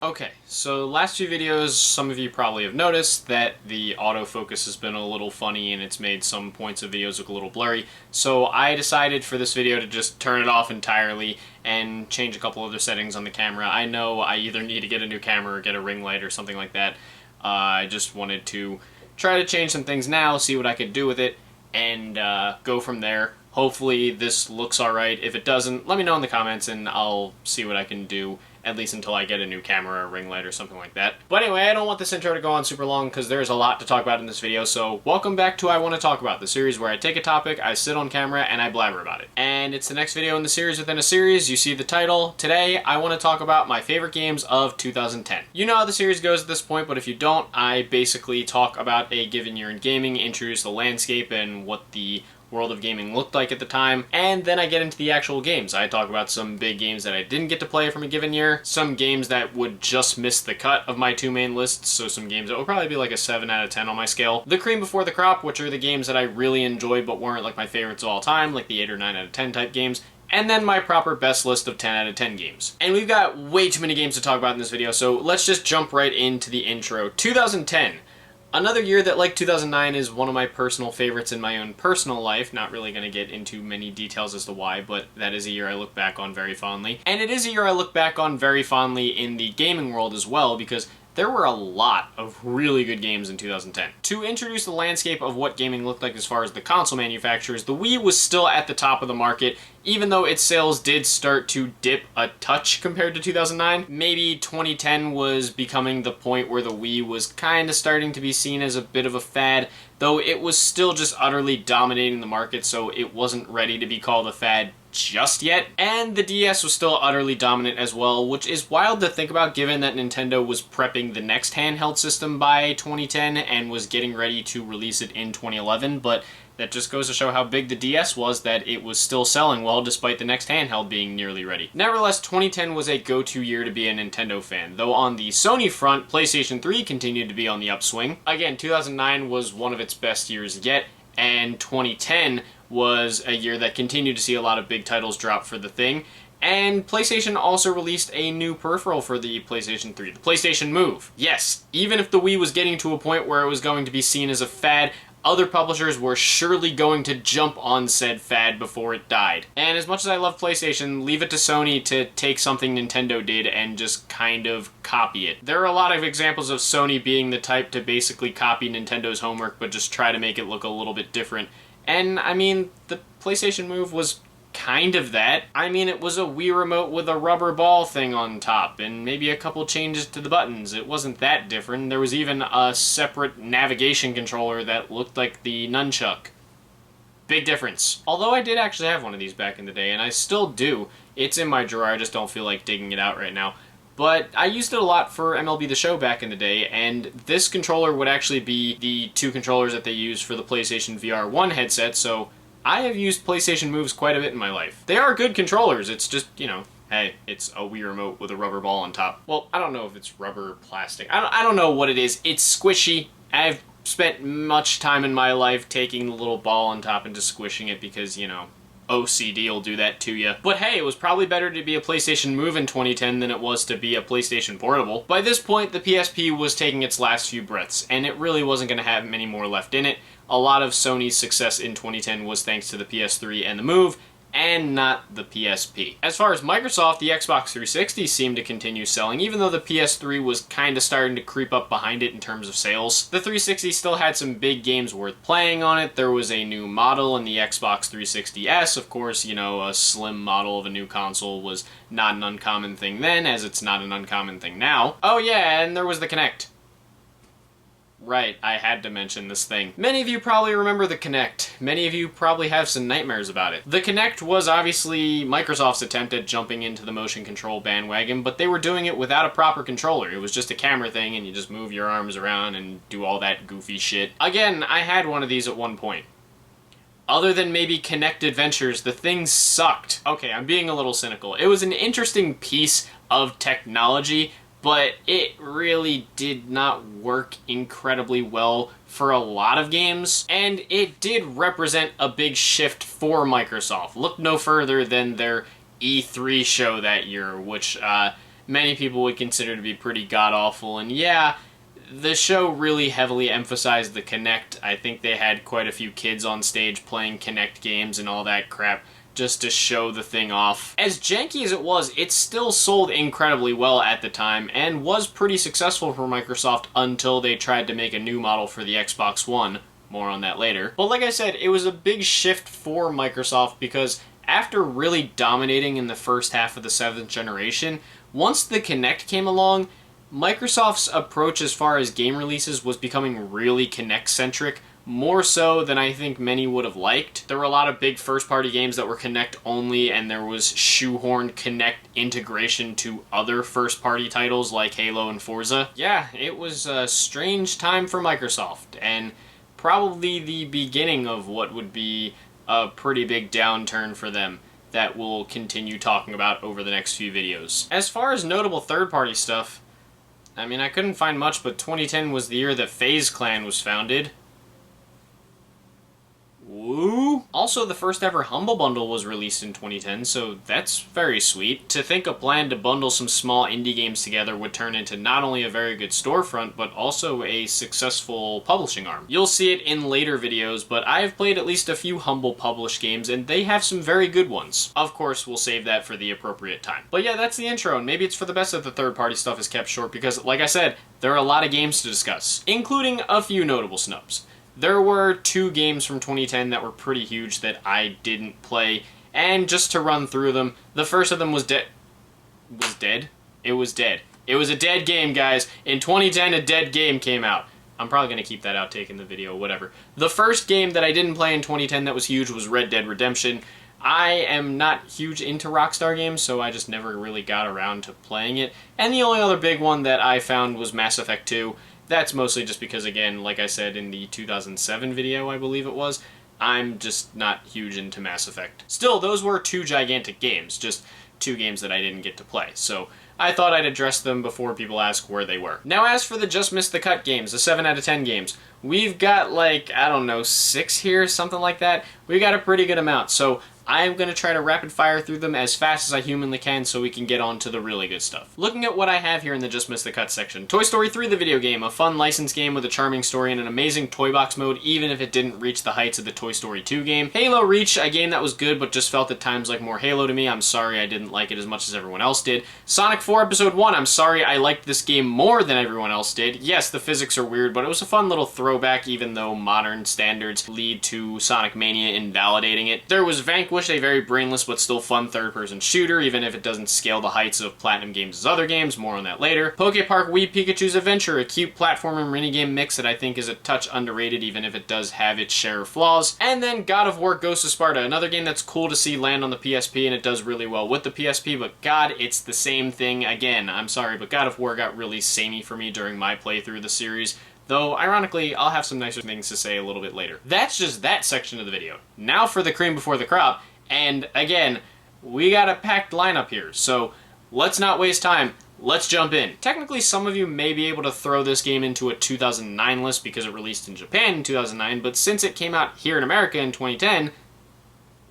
Okay, so last few videos, some of you probably have noticed that the autofocus has been a little funny and it's made some points of videos look a little blurry. So I decided for this video to just turn it off entirely and change a couple other settings on the camera. I know I either need to get a new camera or get a ring light or something like that. I just wanted to try to change some things now, see what I could do with it, and go from there. Hopefully this looks alright. If it doesn't, let me know in the comments and I'll see what I can do, at least until I get a new camera or a ring light or something like that. But anyway, I don't want this intro to go on super long because there's a lot to talk about in this video, so welcome back to I Want to Talk About, the series where I take a topic, I sit on camera, and I blabber about it. And it's the next video in the series within a series. You see the title. Today, I want to talk about my favorite games of 2010. You know how the series goes at this point, but if you don't, I basically talk about a given year in gaming, introduce the landscape and what the world of gaming looked like at the time, and then I get into the actual games. I talk about some big games that I didn't get to play from a given year, some games that would just miss the cut of my two main lists, so some games that will probably be like a 7 out of 10 on my scale. The cream before the crop, which are the games that I really enjoyed but weren't like my favorites of all time, like the 8 or 9 out of 10 type games, and then my proper best list of 10 out of 10 games. And we've got way too many games to talk about in this video, so let's just jump right into the intro. 2010. Another year that, like 2009, is one of my personal favorites in my own personal life. Not really going to get into many details as to why, but that is a year I look back on very fondly. And it is a year I look back on very fondly in the gaming world as well, because there were a lot of really good games in 2010. To introduce the landscape of what gaming looked like as far as the console manufacturers, the Wii was still at the top of the market, even though its sales did start to dip a touch compared to 2009. Maybe 2010 was becoming the point where the Wii was kind of starting to be seen as a bit of a fad, though it was still just utterly dominating the market, so it wasn't ready to be called a fad just yet. And the DS was still utterly dominant as well, which is wild to think about given that Nintendo was prepping the next handheld system by 2010 and was getting ready to release it in 2011, but that just goes to show how big the DS was, that it was still selling well despite the next handheld being nearly ready. Nevertheless, 2010 was a go-to year to be a Nintendo fan, though on the Sony front, PlayStation 3 continued to be on the upswing. Again, 2009 was one of its best years yet, and 2010 was a year that continued to see a lot of big titles drop for the thing. And PlayStation also released a new peripheral for the PlayStation 3, the PlayStation Move. Yes, even if the Wii was getting to a point where it was going to be seen as a fad, other publishers were surely going to jump on said fad before it died. And as much as I love PlayStation, leave it to Sony to take something Nintendo did and just kind of copy it. There are a lot of examples of Sony being the type to basically copy Nintendo's homework but just try to make it look a little bit different. And I mean, the PlayStation Move was kind of that. I mean, it was a Wii remote with a rubber ball thing on top and maybe a couple changes to the buttons. It wasn't that different. There was even a separate navigation controller that looked like the nunchuck. Big difference. Although I did actually have one of these back in the day, and I still do. It's in my drawer, I just don't feel like digging it out right now. But I used it a lot for MLB The Show back in the day, and this controller would actually be the two controllers that they used for the PlayStation VR 1 headset, so I have used PlayStation Moves quite a bit in my life. They are good controllers, it's just, you know, hey, it's a Wii remote with a rubber ball on top. Well, I don't know if it's rubber or plastic. I don't know what it is. It's squishy. I've spent much time in my life taking the little ball on top and just squishing it because, you know, OCD will do that to you. But hey, it was probably better to be a PlayStation Move in 2010 than it was to be a PlayStation Portable. By this point, the PSP was taking its last few breaths, and it really wasn't going to have many more left in it. A lot of Sony's success in 2010 was thanks to the PS3 and the Move, and not the PSP. As far as Microsoft, the Xbox 360 seemed to continue selling, even though the PS3 was kind of starting to creep up behind it in terms of sales. The 360 still had some big games worth playing on it. There was a new model in the Xbox 360S. Of course, you know, a slim model of a new console was not an uncommon thing then, as it's not an uncommon thing now. Oh yeah, and there was the Kinect. Right, I had to mention this thing. Many of you probably remember the Kinect. Many of you probably have some nightmares about it. The Kinect was obviously Microsoft's attempt at jumping into the motion control bandwagon, but they were doing it without a proper controller. It was just a camera thing and you just move your arms around and do all that goofy shit. Again, I had one of these at one point. Other than maybe Kinect Adventures, the thing sucked. Okay, I'm being a little cynical. It was an interesting piece of technology, but it really did not work incredibly well for a lot of games, and it did represent a big shift for Microsoft. Look no further than their E3 show that year, which many people would consider to be pretty god-awful, and yeah, the show really heavily emphasized the Kinect. I think they had quite a few kids on stage playing Kinect games and all that crap just to show the thing off. As janky as it was, it still sold incredibly well at the time and was pretty successful for Microsoft until they tried to make a new model for the Xbox One. More on that later. But like I said, it was a big shift for Microsoft because after really dominating in the first half of the 7th generation, once the Kinect came along, Microsoft's approach as far as game releases was becoming really Kinect-centric, more so than I think many would have liked. There were a lot of big first-party games that were Kinect only, and there was shoehorned Kinect integration to other first-party titles like Halo and Forza. Yeah, it was a strange time for Microsoft, and probably the beginning of what would be a pretty big downturn for them that we'll continue talking about over the next few videos. As far as notable third-party stuff, I mean, I couldn't find much, but 2010 was the year that FaZe Clan was founded. Woo! Also, the first ever Humble Bundle was released in 2010, so that's very sweet. To think a plan to bundle some small indie games together would turn into not only a very good storefront, but also a successful publishing arm. You'll see it in later videos, but I have played at least a few Humble published games, and they have some very good ones. Of course, we'll save that for the appropriate time. But yeah, that's the intro, and maybe it's for the best that the third-party stuff is kept short, because, like I said, there are a lot of games to discuss, including a few notable snubs. There were 2 games from 2010 that were pretty huge that I didn't play, and just to run through them, the first of them was dead. It was dead. It was a dead game, guys. In 2010, a dead game came out. I'm probably going to keep that outtake in the video, whatever. The first game that I didn't play in 2010 that was huge was Red Dead Redemption. I am not huge into Rockstar games, so I just never really got around to playing it. And the only other big one that I found was Mass Effect 2. That's mostly just because, again, like I said in the 2007 video, I believe it was, I'm just not huge into Mass Effect. Still, those were 2 gigantic games, just 2 games that I didn't get to play, so I thought I'd address them before people ask where they were. Now, as for the Just Missed the Cut games, the 7 out of 10 games, we've got, like, I don't know, 6 here, something like that. We've got a pretty good amount, so I am going to try to rapid fire through them as fast as I humanly can so we can get on to the really good stuff. Looking at what I have here in the Just Missed the Cut section. Toy Story 3 the video game, a fun licensed game with a charming story and an amazing toy box mode even if it didn't reach the heights of the Toy Story 2 game. Halo Reach, a game that was good but just felt at times like more Halo to me. I'm sorry I didn't like it as much as everyone else did. Sonic 4 Episode 1, I'm sorry I liked this game more than everyone else did. Yes, the physics are weird, but it was a fun little throwback even though modern standards lead to Sonic Mania invalidating it. There was Vanquish, a very brainless but still fun third-person shooter, even if it doesn't scale the heights of Platinum Games' other games, more on that later. Poke Park Wii Pikachu's Adventure, a cute platformer minigame mix that I think is a touch underrated, even if it does have its share of flaws. And then God of War Ghost of Sparta, another game that's cool to see land on the PSP, and it does really well with the PSP, but God, it's the same thing again. I'm sorry, but God of War got really samey for me during my playthrough of the series. Though, ironically, I'll have some nicer things to say a little bit later. That's just that section of the video. Now for the cream before the crop. And again, we got a packed lineup here, so let's not waste time. Let's jump in. Technically, some of you may be able to throw this game into a 2009 list because it released in Japan in 2009, but since it came out here in America in 2010,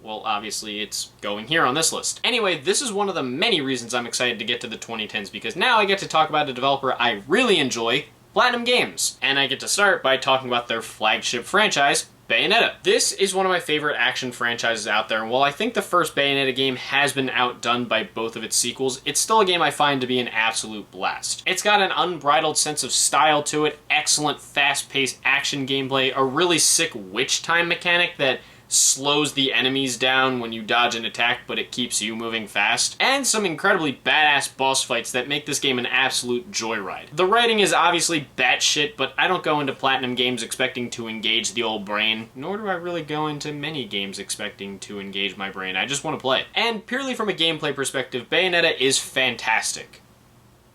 well, obviously it's going here on this list. Anyway, this is one of the many reasons I'm excited to get to the 2010s, because now I get to talk about a developer I really enjoy, Platinum Games. And I get to start by talking about their flagship franchise, Bayonetta. This is one of my favorite action franchises out there, and while I think the first Bayonetta game has been outdone by both of its sequels, it's still a game I find to be an absolute blast. It's got an unbridled sense of style to it, excellent fast-paced action gameplay, a really sick witch time mechanic that slows the enemies down when you dodge an attack, but it keeps you moving fast, and some incredibly badass boss fights that make this game an absolute joyride. The writing is obviously batshit, but I don't go into Platinum Games expecting to engage the old brain, nor do I really go into many games expecting to engage my brain. I just want to play. And purely from a gameplay perspective, Bayonetta is fantastic.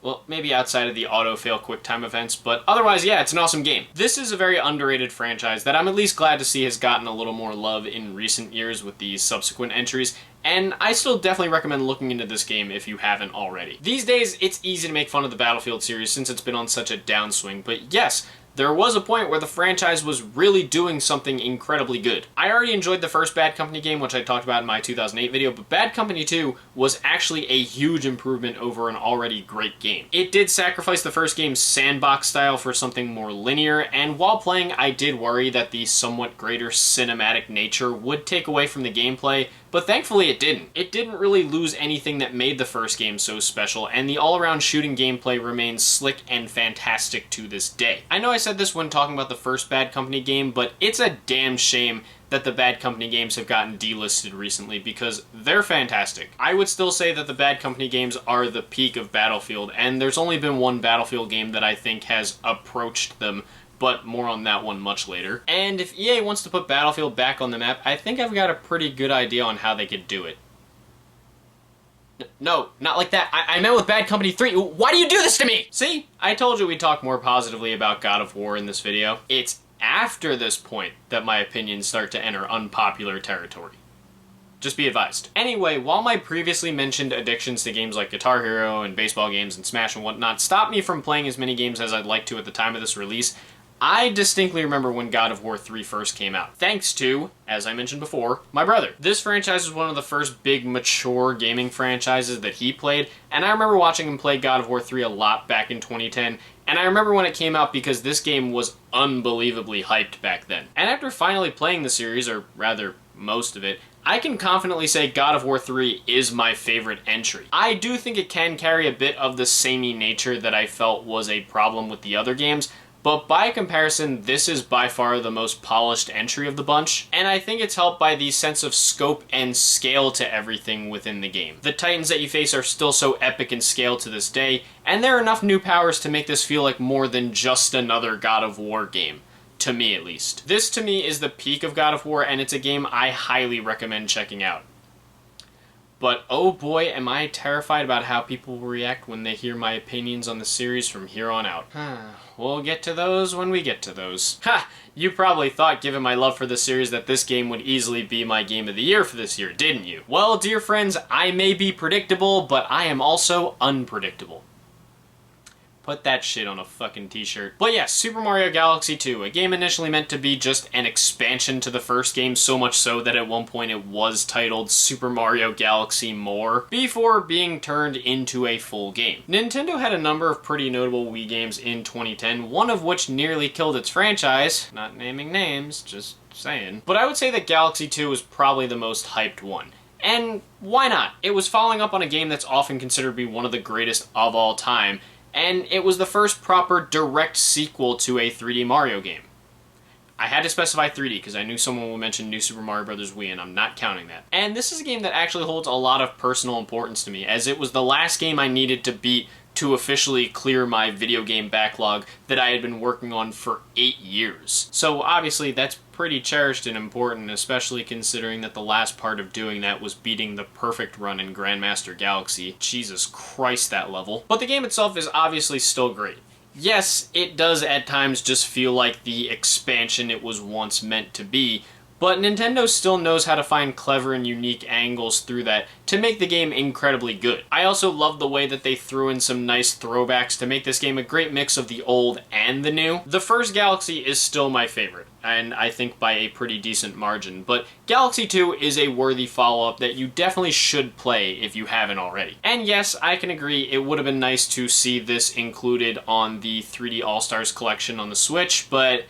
Well, maybe outside of the auto-fail quick-time events, but otherwise, yeah, it's an awesome game. This is a very underrated franchise that I'm at least glad to see has gotten a little more love in recent years with these subsequent entries, and I still definitely recommend looking into this game if you haven't already. These days, it's easy to make fun of the Battlefield series since it's been on such a downswing, but yes, there was a point where the franchise was really doing something incredibly good. I already enjoyed the first Bad Company game, which I talked about in my 2008 video, but Bad Company 2 was actually a huge improvement over an already great game. It did sacrifice the first game's sandbox style for something more linear, and while playing, I did worry that the somewhat greater cinematic nature would take away from the gameplay, but thankfully it didn't. It didn't really lose anything that made the first game so special, and the all-around shooting gameplay remains slick and fantastic to this day. I know I said this when talking about the first Bad Company game, but it's a damn shame that the Bad Company games have gotten delisted recently because they're fantastic. I would still say that the Bad Company games are the peak of Battlefield, and there's only been one Battlefield game that I think has approached them, but more on that one much later. And if EA wants to put Battlefield back on the map, I think I've got a pretty good idea on how they could do it. No, not like that. I meant with Bad Company 3. Why do you do this to me? See? I told you we'd talk more positively about God of War in this video. It's after this point that my opinions start to enter unpopular territory. Just be advised. Anyway, while my previously mentioned addictions to games like Guitar Hero and baseball games and Smash and whatnot stopped me from playing as many games as I'd like to at the time of this release, I distinctly remember when God of War 3 first came out, thanks to, as I mentioned before, my brother. This franchise was one of the first big, mature gaming franchises that he played, and I remember watching him play God of War 3 a lot back in 2010, and I remember when it came out because this game was unbelievably hyped back then. And after finally playing the series, or rather, most of it, I can confidently say God of War 3 is my favorite entry. I do think it can carry a bit of the samey nature that I felt was a problem with the other games, but by comparison, this is by far the most polished entry of the bunch, and I think it's helped by the sense of scope and scale to everything within the game. The titans that you face are still so epic in scale to this day, and there are enough new powers to make this feel like more than just another God of War game. To me, at least. This, to me, is the peak of God of War, and it's a game I highly recommend checking out. But oh boy, am I terrified about how people will react when they hear my opinions on the series from here on out. We'll get to those when we get to those. Ha! You probably thought, given my love for the series, that this game would easily be my game of the year for this year, didn't you? Well, dear friends, I may be predictable, but I am also unpredictable. Put that shit on a fucking t-shirt. But yeah, Super Mario Galaxy 2, a game initially meant to be just an expansion to the first game, so much so that at one point it was titled Super Mario Galaxy More, before being turned into a full game. Nintendo had a number of pretty notable Wii games in 2010, one of which nearly killed its franchise. Not naming names, just saying. But I would say that Galaxy 2 was probably the most hyped one. And why not? It was following up on a game that's often considered to be one of the greatest of all time, and it was the first proper direct sequel to a 3D Mario game. I had to specify 3D because I knew someone would mention New Super Mario Bros. Wii, and I'm not counting that. And this is a game that actually holds a lot of personal importance to me, as it was the last game I needed to beat to officially clear my video game backlog that I had been working on for 8 years. So obviously that's pretty cherished and important, especially considering that the last part of doing that was beating the perfect run in Grandmaster Galaxy. Jesus Christ, that level. But the game itself is obviously still great. Yes, it does at times just feel like the expansion it was once meant to be, but Nintendo still knows how to find clever and unique angles through that to make the game incredibly good. I also love the way that they threw in some nice throwbacks to make this game a great mix of the old and the new. The first Galaxy is still my favorite, and I think by a pretty decent margin, but Galaxy 2 is a worthy follow-up that you definitely should play if you haven't already. And yes, I can agree, it would have been nice to see this included on the 3D All-Stars collection on the Switch, but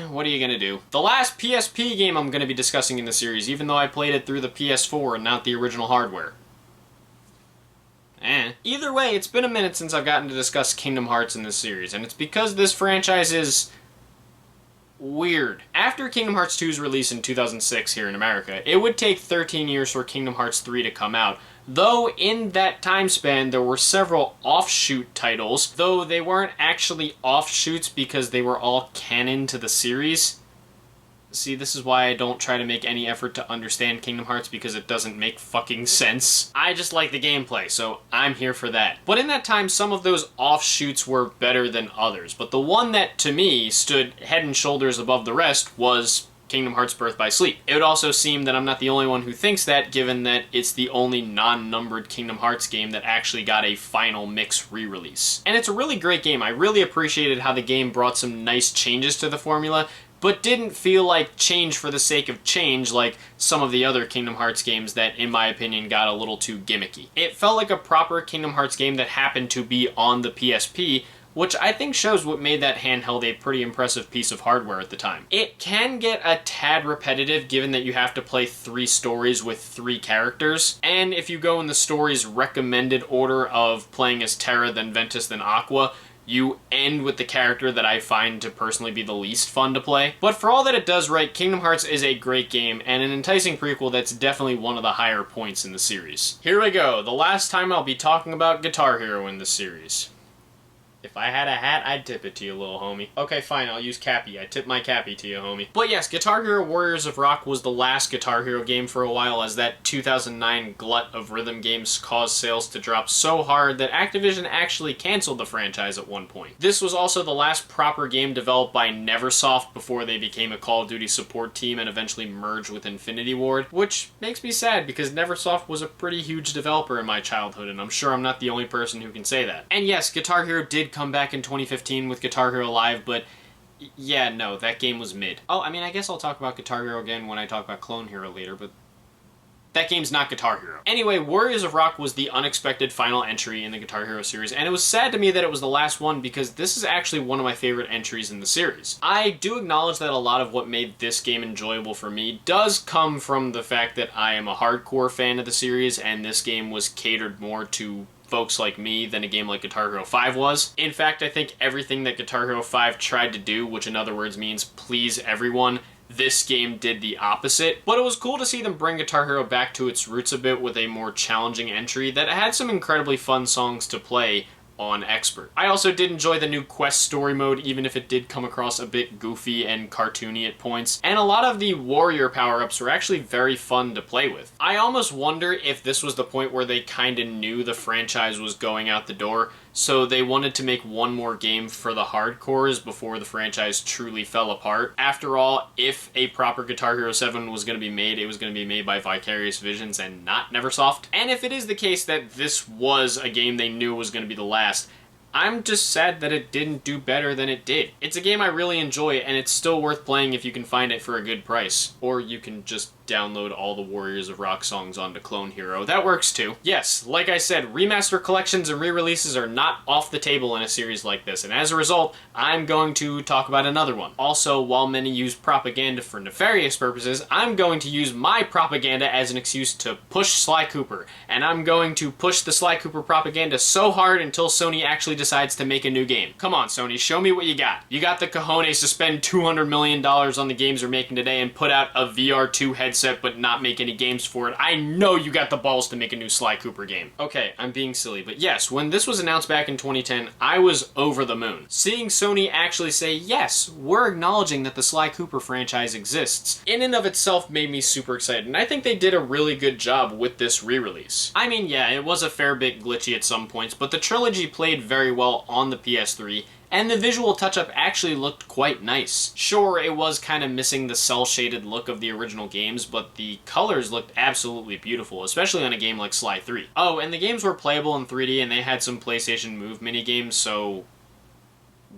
what are you gonna do? The last PSP game I'm gonna be discussing in the series, even though I played it through the PS4 and not the original hardware. Either way, it's been a minute since I've gotten to discuss Kingdom Hearts in this series, and it's because this franchise is weird. After Kingdom Hearts 2's release in 2006 here in America, it would take 13 years for Kingdom Hearts 3 to come out, though in that time span there were several offshoot titles, though they weren't actually offshoots because they were all canon to the series. See, this is why I don't try to make any effort to understand Kingdom Hearts, because it doesn't make fucking sense. I just like the gameplay, so I'm here for that. But in that time, some of those offshoots were better than others, but the one that, to me, stood head and shoulders above the rest was Kingdom Hearts Birth by Sleep. It would also seem that I'm not the only one who thinks that, given that it's the only non-numbered Kingdom Hearts game that actually got a final mix re-release. And it's a really great game. I really appreciated how the game brought some nice changes to the formula, but didn't feel like change for the sake of change like some of the other Kingdom Hearts games that, in my opinion, got a little too gimmicky. It felt like a proper Kingdom Hearts game that happened to be on the PSP, which I think shows what made that handheld a pretty impressive piece of hardware at the time. It can get a tad repetitive given that you have to play 3 stories with 3 characters, and if you go in the story's recommended order of playing as Terra, then Ventus, then Aqua, you end with the character that I find to personally be the least fun to play. But for all that it does right, Kingdom Hearts is a great game and an enticing prequel that's definitely one of the higher points in the series. Here we go, the last time I'll be talking about Guitar Hero in the series. If I had a hat, I'd tip it to you, little homie. Okay, fine, I'll use Cappy. I tip my Cappy to you, homie. But yes, Guitar Hero Warriors of Rock was the last Guitar Hero game for a while, as that 2009 glut of rhythm games caused sales to drop so hard that Activision actually canceled the franchise at one point. This was also the last proper game developed by Neversoft before they became a Call of Duty support team and eventually merged with Infinity Ward, which makes me sad because Neversoft was a pretty huge developer in my childhood, and I'm sure I'm not the only person who can say that. And yes, Guitar Hero did come back in 2015 with Guitar Hero Live, but yeah, no, that game was mid. Oh, I mean, I guess I'll talk about Guitar Hero again when I talk about Clone Hero later, but that game's not Guitar Hero. Anyway, Warriors of Rock was the unexpected final entry in the Guitar Hero series, and it was sad to me that it was the last one because this is actually one of my favorite entries in the series. I do acknowledge that a lot of what made this game enjoyable for me does come from the fact that I am a hardcore fan of the series, and this game was catered more to folks like me than a game like Guitar Hero 5 was. In fact, I think everything that Guitar Hero 5 tried to do, which in other words means please everyone, this game did the opposite. But it was cool to see them bring Guitar Hero back to its roots a bit with a more challenging entry that had some incredibly fun songs to play on Expert. I also did enjoy the new quest story mode, even if it did come across a bit goofy and cartoony at points, and a lot of the warrior power-ups were actually very fun to play with. I almost wonder if this was the point where they kinda knew the franchise was going out the door, so they wanted to make one more game for the hardcores before the franchise truly fell apart. After all, if a proper Guitar Hero 7 was going to be made, it was going to be made by Vicarious Visions and not Neversoft. And if it is the case that this was a game they knew was going to be the last, I'm just sad that it didn't do better than it did. It's a game I really enjoy, and it's still worth playing if you can find it for a good price. Or you can just download all the Warriors of Rock songs onto Clone Hero. That works too. Yes, like I said, remaster collections and re-releases are not off the table in a series like this, and as a result, I'm going to talk about another one. Also, while many use propaganda for nefarious purposes, I'm going to use my propaganda as an excuse to push Sly Cooper, and I'm going to push the Sly Cooper propaganda so hard until Sony actually decides to make a new game. Come on, Sony, show me what you got. You got the cojones to spend $200 million on the games you're making today and put out a VR2 headset but not make any games for it. I know you got the balls to make a new Sly Cooper game. Okay, I'm being silly, but yes, when this was announced back in 2010, I was over the moon. Seeing Sony actually say, yes, we're acknowledging that the Sly Cooper franchise exists, in and of itself made me super excited, and I think they did a really good job with this re-release. I mean, yeah, it was a fair bit glitchy at some points, but the trilogy played very well on the PS3, and the visual touch-up actually looked quite nice. Sure, it was kind of missing the cel-shaded look of the original games, but the colors looked absolutely beautiful, especially on a game like Sly 3. Oh, and the games were playable in 3D, and they had some PlayStation Move minigames, so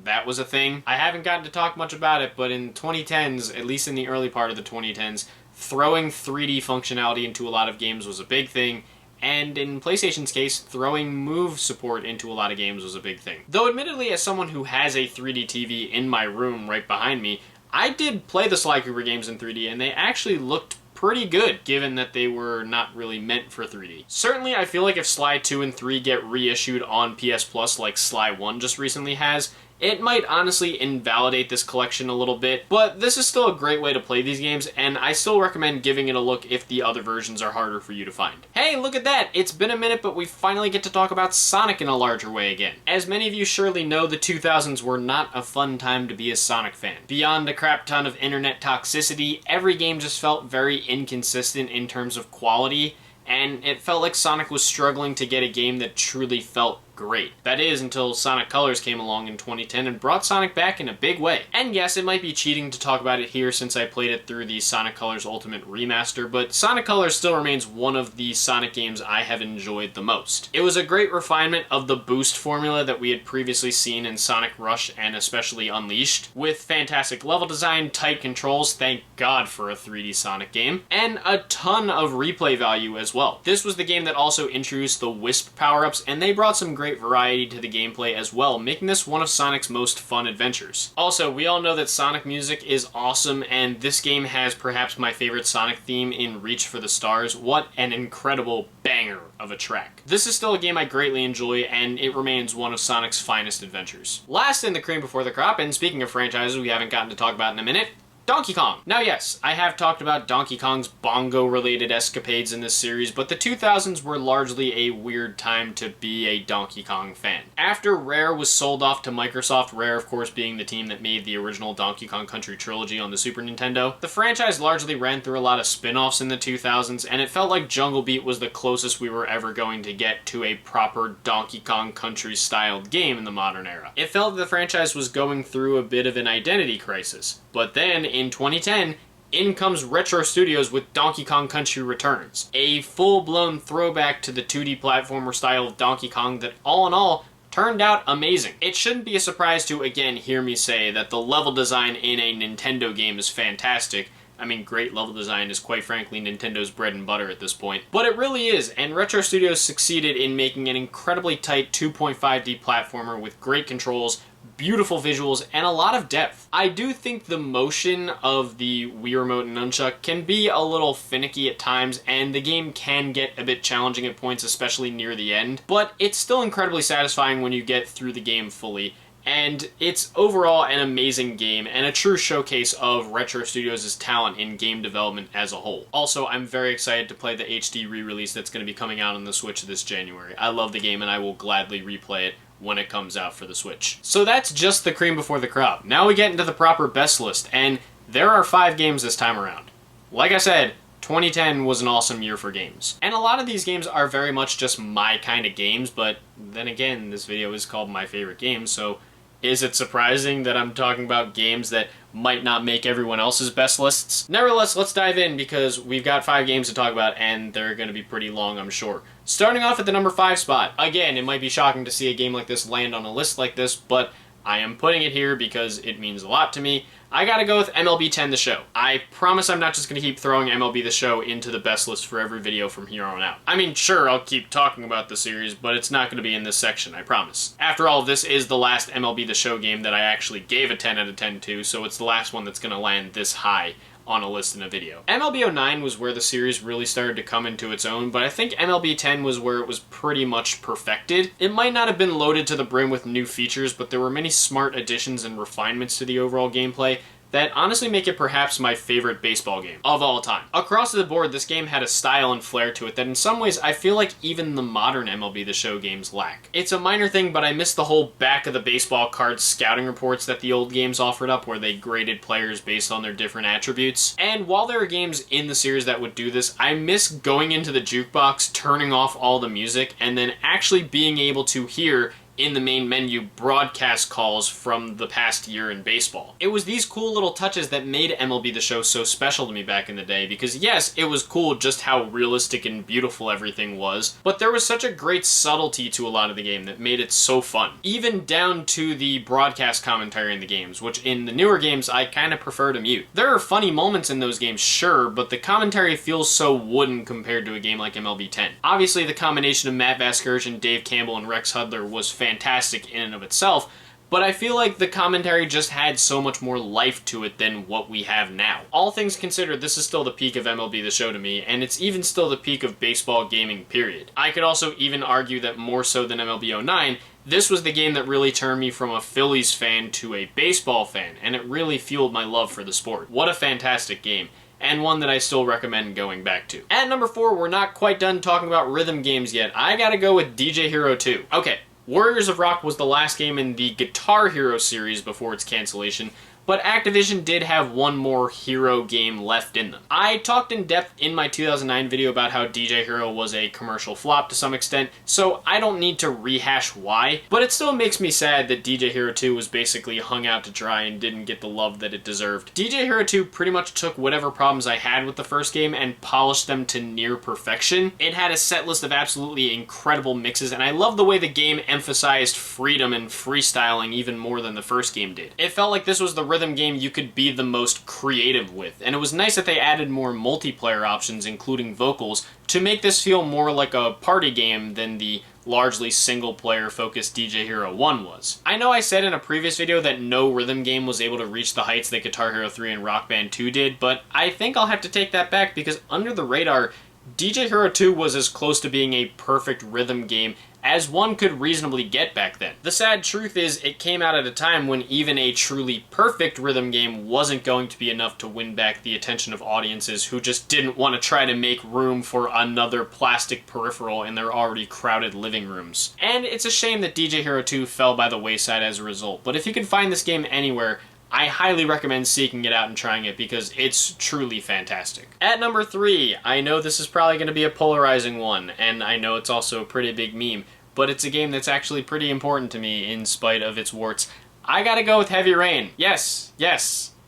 that was a thing. I haven't gotten to talk much about it, but in 2010s, at least in the early part of the 2010s, throwing 3D functionality into a lot of games was a big thing, and in PlayStation's case, throwing Move support into a lot of games was a big thing. Though admittedly, as someone who has a 3D TV in my room right behind me, I did play the Sly Cooper games in 3D, and they actually looked pretty good, given that they were not really meant for 3D. Certainly, I feel like if Sly 2 and 3 get reissued on PS Plus like Sly 1 just recently has, it might honestly invalidate this collection a little bit, but this is still a great way to play these games, and I still recommend giving it a look if the other versions are harder for you to find. Hey, look at that! It's been a minute, but we finally get to talk about Sonic in a larger way again. As many of you surely know, the 2000s were not a fun time to be a Sonic fan. Beyond a crap ton of internet toxicity, every game just felt very inconsistent in terms of quality, and it felt like Sonic was struggling to get a game that truly felt great. That is, until Sonic Colors came along in 2010 and brought Sonic back in a big way. And yes, it might be cheating to talk about it here since I played it through the Sonic Colors Ultimate Remaster, but Sonic Colors still remains one of the Sonic games I have enjoyed the most. It was a great refinement of the boost formula that we had previously seen in Sonic Rush and especially Unleashed, with fantastic level design, tight controls, thank God for a 3D Sonic game, and a ton of replay value as well. This was the game that also introduced the Wisp power-ups, and they brought some great variety to the gameplay as well, making this one of Sonic's most fun adventures. Also, we all know that Sonic music is awesome, and this game has perhaps my favorite Sonic theme in Reach for the Stars. What an incredible banger of a track. This is still a game I greatly enjoy, and it remains one of Sonic's finest adventures. Last in the cream before the crop, and speaking of franchises we haven't gotten to talk about in a minute, Donkey Kong. Now yes, I have talked about Donkey Kong's bongo-related escapades in this series, but the 2000s were largely a weird time to be a Donkey Kong fan. After Rare was sold off to Microsoft, Rare of course being the team that made the original Donkey Kong Country trilogy on the Super Nintendo, the franchise largely ran through a lot of spin-offs in the 2000s, and it felt like Jungle Beat was the closest we were ever going to get to a proper Donkey Kong Country-styled game in the modern era. It felt that the franchise was going through a bit of an identity crisis, but then in 2010, in comes Retro Studios with Donkey Kong Country Returns, a full-blown throwback to the 2D platformer style of Donkey Kong that, all in all, turned out amazing. It shouldn't be a surprise to, again, hear me say that the level design in a Nintendo game is fantastic. I mean, great level design is quite frankly Nintendo's bread and butter at this point. But it really is, and Retro Studios succeeded in making an incredibly tight 2.5D platformer with great controls, beautiful visuals, and a lot of depth. I do think the motion of the Wii Remote and Nunchuck can be a little finicky at times, and the game can get a bit challenging at points, especially near the end, but it's still incredibly satisfying when you get through the game fully. And it's overall an amazing game and a true showcase of Retro Studios' talent in game development as a whole. Also, I'm very excited to play the HD re-release that's going to be coming out on the Switch this January. I love the game and I will gladly replay it when it comes out for the Switch. So that's just the cream before the crop. Now we get into the proper best list, and there are 5 games this time around. Like I said, 2010 was an awesome year for games. And a lot of these games are very much just my kind of games, but then again, this video is called My Favorite Games, so is it surprising that I'm talking about games that might not make everyone else's best lists? Nevertheless, let's dive in because we've got 5 games to talk about and they're going to be pretty long, I'm sure. Starting off at the number 5 spot. Again, it might be shocking to see a game like this land on a list like this, but I am putting it here because it means a lot to me. I gotta go with MLB 10 The Show. I promise I'm not just gonna keep throwing MLB The Show into the best list for every video from here on out. I mean, sure, I'll keep talking about the series, but it's not gonna be in this section, I promise. After all, this is the last MLB The Show game that I actually gave a 10 out of 10 to, so it's the last one that's gonna land this high on a list in a video. MLB 09 was where the series really started to come into its own, but I think MLB 10 was where it was pretty much perfected. It might not have been loaded to the brim with new features, but there were many smart additions and refinements to the overall gameplay that honestly make it perhaps my favorite baseball game of all time. Across the board, this game had a style and flair to it that in some ways I feel like even the modern MLB The Show games lack. It's a minor thing, but I miss the whole back of the baseball card scouting reports that the old games offered up where they graded players based on their different attributes. And while there are games in the series that would do this, I miss going into the jukebox, turning off all the music, and then actually being able to hear in the main menu broadcast calls from the past year in baseball. It was these cool little touches that made MLB The Show so special to me back in the day because yes, it was cool just how realistic and beautiful everything was, but there was such a great subtlety to a lot of the game that made it so fun. Even down to the broadcast commentary in the games, which in the newer games I kind of prefer to mute. There are funny moments in those games, sure, but the commentary feels so wooden compared to a game like MLB 10. Obviously the combination of Matt Vasgersian, Dave Campbell, and Rex Hudler was fantastic in and of itself, but I feel like the commentary just had so much more life to it than what we have now. All things considered, this is still the peak of MLB The Show to me, and it's even still the peak of baseball gaming, period. I could also even argue that more so than MLB 09, this was the game that really turned me from a Phillies fan to a baseball fan, and it really fueled my love for the sport. What a fantastic game, and one that I still recommend going back to. At number 4, we're not quite done talking about rhythm games yet. I gotta go with DJ Hero 2. Okay, Warriors of Rock was the last game in the Guitar Hero series before its cancellation, but Activision did have one more Hero game left in them. I talked in depth in my 2009 video about how DJ Hero was a commercial flop to some extent, so I don't need to rehash why, but it still makes me sad that DJ Hero 2 was basically hung out to dry and didn't get the love that it deserved. DJ Hero 2 pretty much took whatever problems I had with the first game and polished them to near perfection. It had a set list of absolutely incredible mixes, and I love the way the game emphasized freedom and freestyling even more than the first game did. It felt like this was the rhythm game you could be the most creative with, and it was nice that they added more multiplayer options, including vocals, to make this feel more like a party game than the largely single-player focused DJ Hero 1 was. I know I said in a previous video that no rhythm game was able to reach the heights that Guitar Hero 3 and Rock Band 2 did, but I think I'll have to take that back because under the radar, DJ Hero 2 was as close to being a perfect rhythm game as one could reasonably get back then. The sad truth is, it came out at a time when even a truly perfect rhythm game wasn't going to be enough to win back the attention of audiences who just didn't want to try to make room for another plastic peripheral in their already crowded living rooms. And it's a shame that DJ Hero 2 fell by the wayside as a result, but if you can find this game anywhere, I highly recommend seeking it out and trying it because it's truly fantastic. At number 3, I know this is probably going to be a polarizing one, and I know it's also a pretty big meme, but it's a game that's actually pretty important to me in spite of its warts. I gotta go with Heavy Rain. Yes,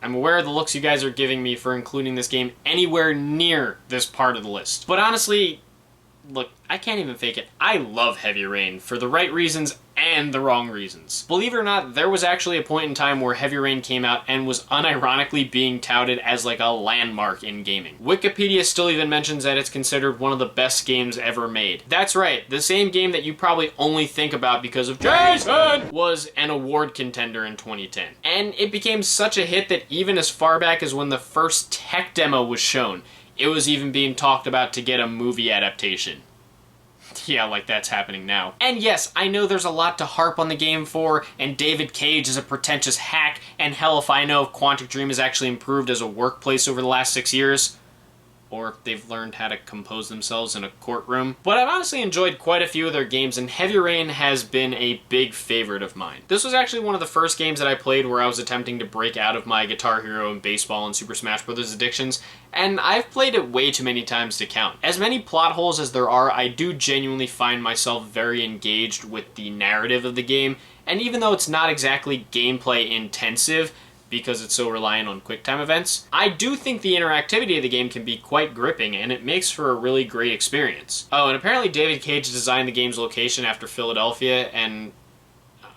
I'm aware of the looks you guys are giving me for including this game anywhere near this part of the list. But honestly, look, I can't even fake it. I love Heavy Rain for the right reasons and the wrong reasons. Believe it or not, there was actually a point in time where Heavy Rain came out and was unironically being touted as like a landmark in gaming. Wikipedia still even mentions that it's considered one of the best games ever made. That's right, the same game that you probably only think about because of Jason was an award contender in 2010. And it became such a hit that even as far back as when the first tech demo was shown, it was even being talked about to get a movie adaptation. Yeah, like that's happening now. And yes, I know there's a lot to harp on the game for, and David Cage is a pretentious hack, and hell if I know if Quantic Dream has actually improved as a workplace over the last 6 years. Or if they've learned how to compose themselves in a courtroom. But I've honestly enjoyed quite a few of their games, and Heavy Rain has been a big favorite of mine. This was actually one of the first games that I played where I was attempting to break out of my Guitar Hero and baseball and Super Smash Bros. Addictions, and I've played it way too many times to count. As many plot holes as there are, I do genuinely find myself very engaged with the narrative of the game, and even though it's not exactly gameplay intensive, because it's so reliant on QuickTime events, I do think the interactivity of the game can be quite gripping, and it makes for a really great experience. Oh, and apparently David Cage designed the game's location after Philadelphia, and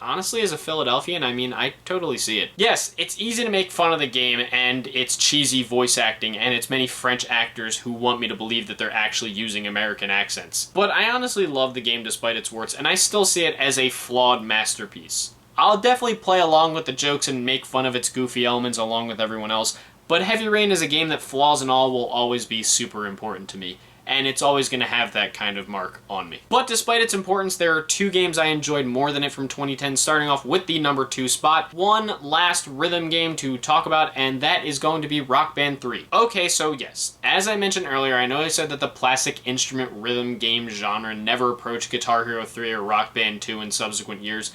honestly, as a Philadelphian, I mean, I totally see it. Yes, it's easy to make fun of the game, and its cheesy voice acting, and its many French actors who want me to believe that they're actually using American accents. But I honestly love the game despite its warts, and I still see it as a flawed masterpiece. I'll definitely play along with the jokes and make fun of its goofy elements along with everyone else, but Heavy Rain is a game that flaws and all will always be super important to me, and it's always going to have that kind of mark on me. But despite its importance, there are 2 games I enjoyed more than it from 2010, starting off with the number 2 spot. One last rhythm game to talk about, and that is going to be Rock Band 3. Okay, so yes, as I mentioned earlier, I know I said that the plastic instrument rhythm game genre never approached Guitar Hero 3 or Rock Band 2 in subsequent years.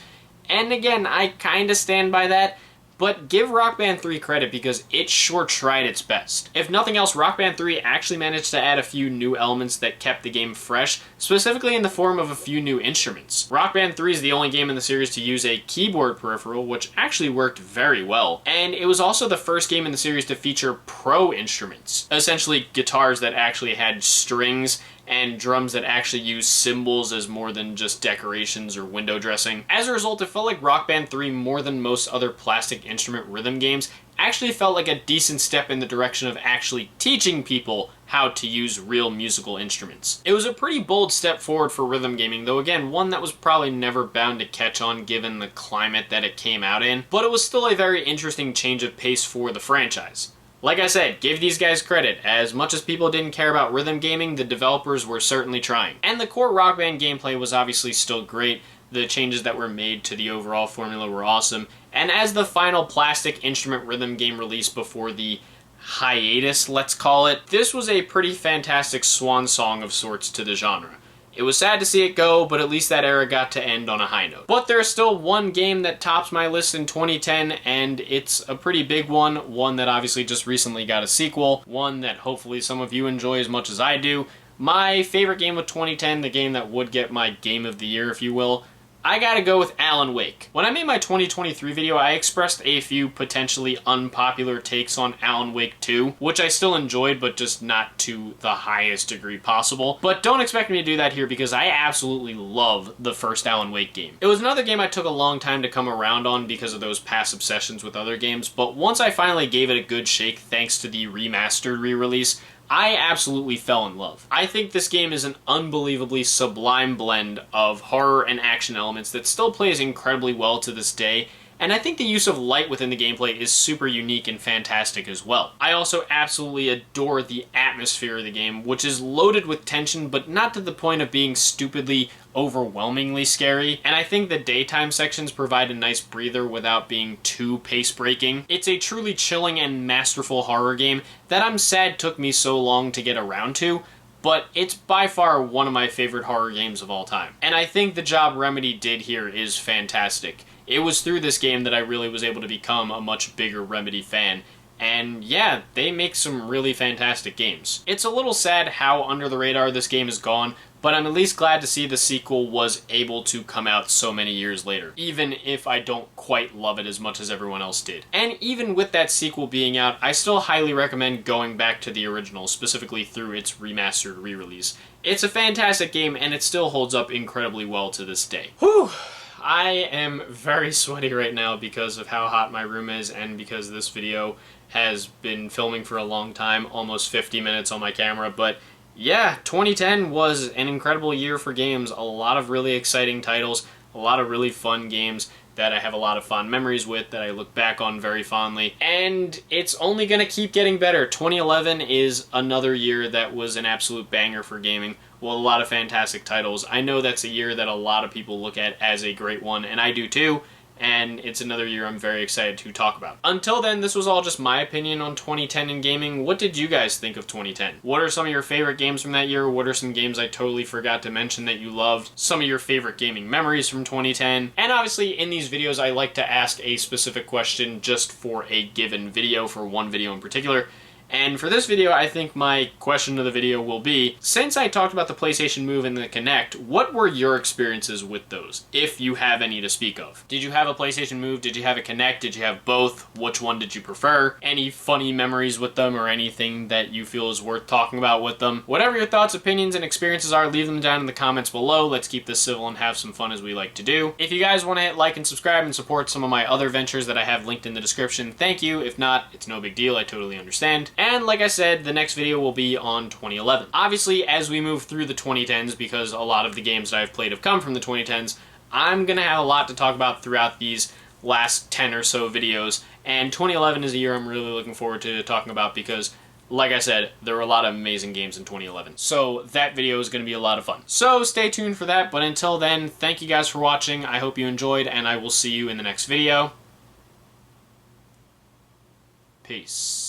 And again, I kinda stand by that, but give Rock Band 3 credit because it sure tried its best. If nothing else, Rock Band 3 actually managed to add a few new elements that kept the game fresh, specifically in the form of a few new instruments. Rock Band 3 is the only game in the series to use a keyboard peripheral, which actually worked very well. And it was also the first game in the series to feature pro instruments, essentially guitars that actually had strings and drums that actually use cymbals as more than just decorations or window dressing. As a result, it felt like Rock Band 3, more than most other plastic instrument rhythm games, actually felt like a decent step in the direction of actually teaching people how to use real musical instruments. It was a pretty bold step forward for rhythm gaming, though again, one that was probably never bound to catch on given the climate that it came out in, but it was still a very interesting change of pace for the franchise. Like I said, give these guys credit. As much as people didn't care about rhythm gaming, the developers were certainly trying. And the core Rock Band gameplay was obviously still great. The changes that were made to the overall formula were awesome. And as the final plastic instrument rhythm game released before the hiatus, let's call it, this was a pretty fantastic swan song of sorts to the genre. It was sad to see it go, but at least that era got to end on a high note. But there's still one game that tops my list in 2010, and it's a pretty big one that obviously just recently got a sequel, one that hopefully some of you enjoy as much as I do. My favorite game of 2010, the game that would get my Game of the Year, if you will, I gotta go with Alan Wake. When I made my 2023 video, I expressed a few potentially unpopular takes on Alan Wake 2, which I still enjoyed, but just not to the highest degree possible. But don't expect me to do that here because I absolutely love the first Alan Wake game. It was another game I took a long time to come around on because of those past obsessions with other games, but once I finally gave it a good shake thanks to the remastered re-release, I absolutely fell in love. I think this game is an unbelievably sublime blend of horror and action elements that still plays incredibly well to this day, and I think the use of light within the gameplay is super unique and fantastic as well. I also absolutely adore the atmosphere of the game, which is loaded with tension, but not to the point of being stupidly, overwhelmingly scary, and I think the daytime sections provide a nice breather without being too pace-breaking. It's a truly chilling and masterful horror game that I'm sad took me so long to get around to, but it's by far one of my favorite horror games of all time. And I think the job Remedy did here is fantastic. It was through this game that I really was able to become a much bigger Remedy fan, and yeah, they make some really fantastic games. It's a little sad how under the radar this game is gone, but I'm at least glad to see the sequel was able to come out so many years later, even if I don't quite love it as much as everyone else did. And even with that sequel being out, I still highly recommend going back to the original, specifically through its remastered re-release. It's a fantastic game, and it still holds up incredibly well to this day. Whew! I am very sweaty right now because of how hot my room is and because this video has been filming for a long time, almost 50 minutes on my camera, but yeah, 2010 was an incredible year for games. A lot of really exciting titles, a lot of really fun games that I have a lot of fond memories with, that I look back on very fondly, and it's only going to keep getting better. 2011 is another year that was an absolute banger for gaming. Well, a lot of fantastic titles. I know that's a year that a lot of people look at as a great one, and I do too, and it's another year I'm very excited to talk about. Until then, this was all just my opinion on 2010 in gaming. What did you guys think of 2010? What are some of your favorite games from that year? What are some games I totally forgot to mention that you loved? Some of your favorite gaming memories from 2010? And obviously, in these videos, I like to ask a specific question just for a given video, for one video in particular. And for this video, I think my question of the video will be, since I talked about the PlayStation Move and the Kinect, what were your experiences with those, if you have any to speak of? Did you have a PlayStation Move? Did you have a Kinect? Did you have both? Which one did you prefer? Any funny memories with them or anything that you feel is worth talking about with them? Whatever your thoughts, opinions, and experiences are, leave them down in the comments below. Let's keep this civil and have some fun as we like to do. If you guys want to hit like and subscribe and support some of my other ventures that I have linked in the description, thank you. If not, it's no big deal. I totally understand. And like I said, the next video will be on 2011. Obviously, as we move through the 2010s, because a lot of the games that I've played have come from the 2010s, I'm going to have a lot to talk about throughout these last 10 or so videos, and 2011 is a year I'm really looking forward to talking about because, like I said, there were a lot of amazing games in 2011. So that video is going to be a lot of fun. So stay tuned for that, but until then, thank you guys for watching. I hope you enjoyed, and I will see you in the next video. Peace.